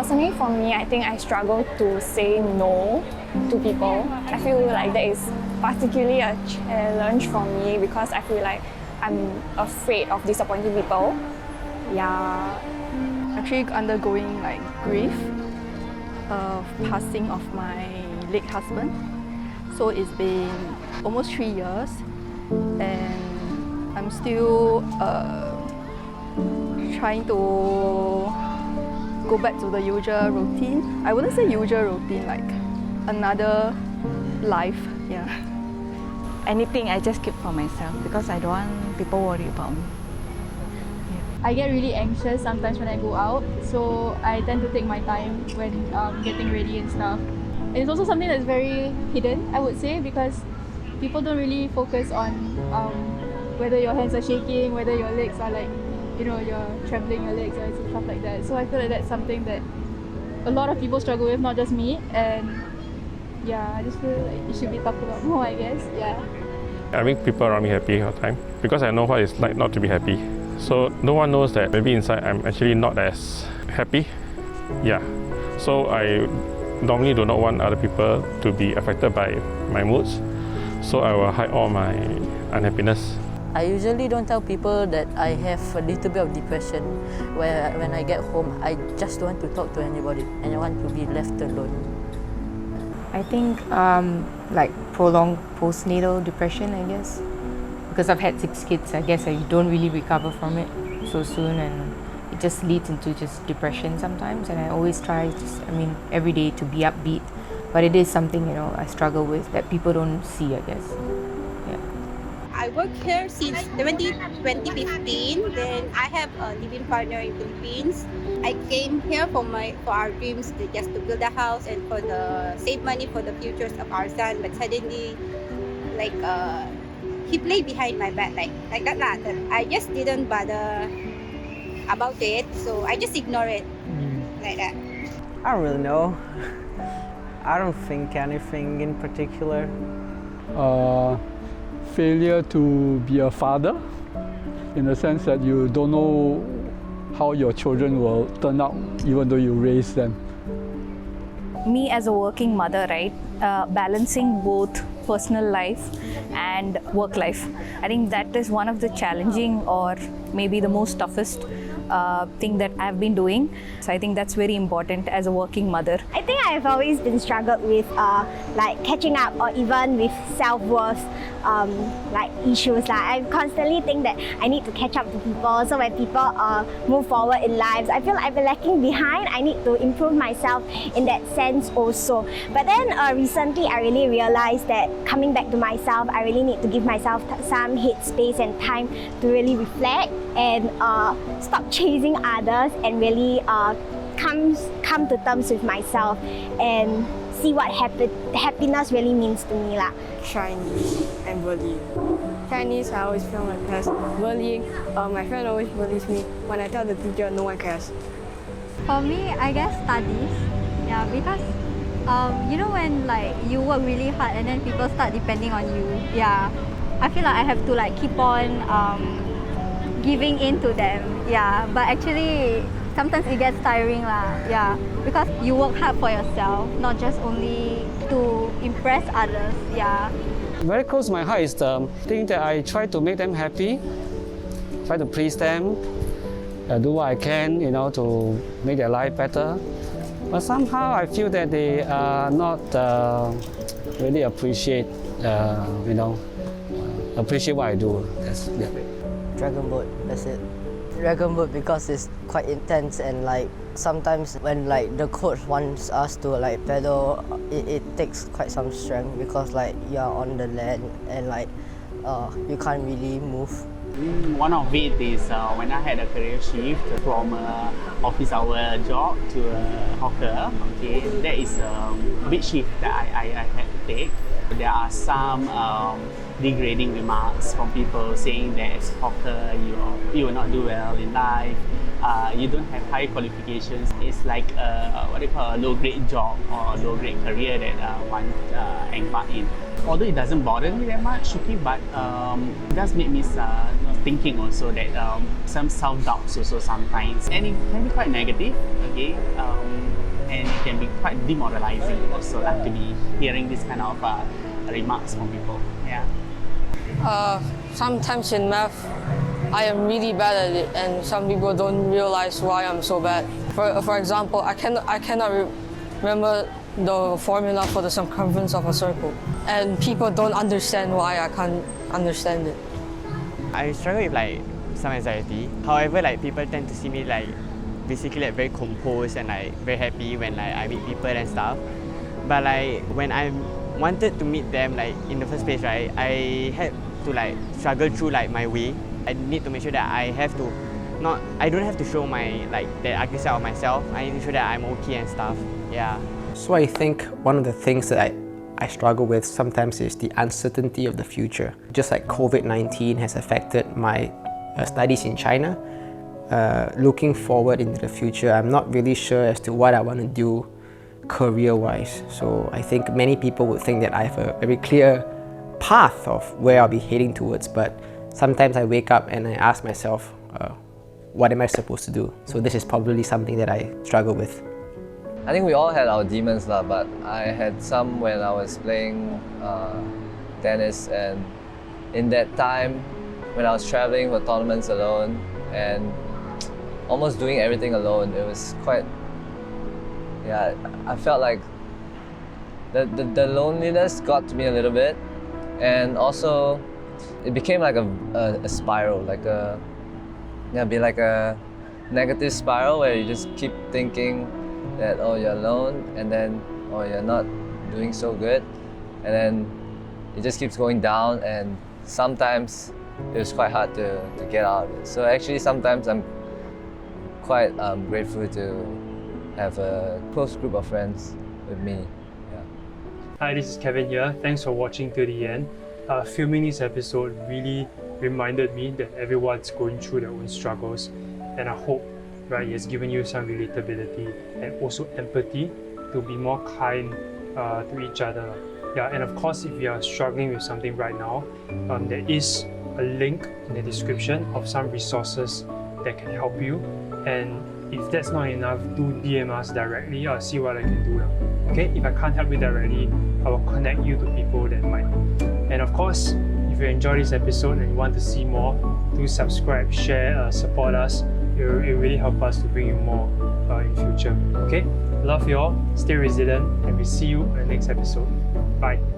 Personally, for me, I think I struggle to say no to people. I feel like that is particularly a challenge for me because I feel like I'm afraid of disappointing people. Yeah. Actually undergoing like grief of passing of my late husband. So it's been almost 3 years and I'm still trying to go back to the usual routine. I wouldn't say usual routine, like another life, yeah. Anything I just keep for myself because I don't want people worry about me. I get really anxious sometimes when I go out, so I tend to take my time when getting ready and stuff. And it's also something that's very hidden, I would say, because people don't really focus on whether your hands are shaking, whether your legs are like, you're trembling your legs and stuff like that. So I feel like that's something that a lot of people struggle with, not just me. And yeah, I just feel like it should be talked about more, I guess. Yeah. I make people around me happy all the time because I know what it's like not to be happy. So no one knows that maybe inside I'm actually not as happy. Yeah. So I normally do not want other people to be affected by my moods. So I will hide all my unhappiness. I usually don't tell people that I have a little bit of depression. When I get home, I just don't want to talk to anybody and I want to be left alone. I think like prolonged postnatal depression, I guess. Because I've had 6 kids, I guess I don't really recover from it so soon and it just leads into just depression sometimes. And I always try every day to be upbeat. But it is something, I struggle with that people don't see, I guess. Yeah. I work here since 2015. Then I have a living partner in Philippines. I came here for our dreams, just to build a house and for the save money for the futures of our son. But suddenly, he played behind my back like that. I just didn't bother about it, so I just ignore it like that. I don't really know. I don't think anything in particular. Failure to be a father, in the sense that you don't know how your children will turn out even though you raise them. Me as a working mother, right, balancing both personal life and work life. I think that is one of the challenging or maybe the most toughest thing that I've been doing. So I think that's very important as a working mother. I think I've always been struggled with catching up or even with self-worth issues. I constantly think that I need to catch up to people. So when people move forward in lives, I feel I've been lacking behind. I need to improve myself in that sense also. But then recently I really realized that coming back to myself, I really need to give myself some headspace and time to really reflect and stop chasing others and really come to terms with myself and see what happiness really means to me. Chinese and bullying. Chinese, I always fail my test. Bullying, my friend always bullies me. When I tell the teacher, no one cares. For me, I guess studies. Yeah, because when you work really hard and then people start depending on you. Yeah, I feel like I have to keep on giving in to them. Yeah, but actually sometimes it gets tiring yeah, because you work hard for yourself, not just only to impress others. Yeah. Very close to my heart is the thing that I try to make them happy, try to please them, do what I can, to make their life better. But somehow I feel that they are not really appreciate what I do. Yeah. Dragon boat, that's it. Dragon boat because it's quite intense and sometimes when the coach wants us to pedal, it takes quite some strength because you're on the land and you can't really move. One of it is when I had a career shift from an office hour job to a hawker. Okay, that is a big shift that I had to take. There are some degrading remarks from people saying that as a hawker you will not do well in life. You don't have high qualifications. It's like a low-grade job or low-grade career that one embark in. Although it doesn't bother me that much, okay, but it does make me thinking also that some self-doubts also sometimes, and it can be quite negative. Okay, and it can be quite demoralizing also to be hearing this kind of remarks from people. Yeah. Sometimes in math, I am really bad at it, and some people don't realize why I'm so bad. For example, I cannot remember the formula for the circumference of a circle, and people don't understand why I can't understand it. I struggle with like some anxiety. However, like people tend to see me like basically like very composed and like very happy when like I meet people and stuff. But like when I wanted to meet them like in the first place, right, I had to like struggle through like my way. I need to make sure that I don't have to show my like the ugly side of myself. I need to show that I'm okay and stuff. Yeah. So I think one of the things that I struggle with sometimes is the uncertainty of the future. Just like COVID-19 has affected my studies in China, looking forward into the future, I'm not really sure as to what I want to do career-wise. So I think many people would think that I have a very clear path of where I'll be heading towards, but sometimes I wake up and I ask myself, what am I supposed to do? So this is probably something that I struggle with. I think we all had our demons, but I had some when I was playing tennis, and in that time when I was traveling for tournaments alone and almost doing everything alone, it was quite, I felt like the loneliness got to me a little bit, and also it became like a spiral, like a negative spiral where you just keep thinking that, oh, you're alone, and then, oh, you're not doing so good, and then it just keeps going down, and sometimes it was quite hard to get out of it. So actually sometimes I'm quite grateful to have a close group of friends with me. Yeah. Hi, this is Kevin here. Thanks for watching till the end. Filming this episode really reminded me that everyone's going through their own struggles, and I hope it has given you some relatability and also empathy to be more kind to each other. Yeah, and of course, if you are struggling with something right now, there is a link in the description of some resources that can help you. And if that's not enough, do DM us directly. I'll see what I can do. Okay, if I can't help you directly, I will connect you to people that might. And of course, if you enjoyed this episode and you want to see more, do subscribe, share, support us. It really helps us to bring you more in future. Okay, love you all, stay resilient, and we'll see you in the next episode. Bye.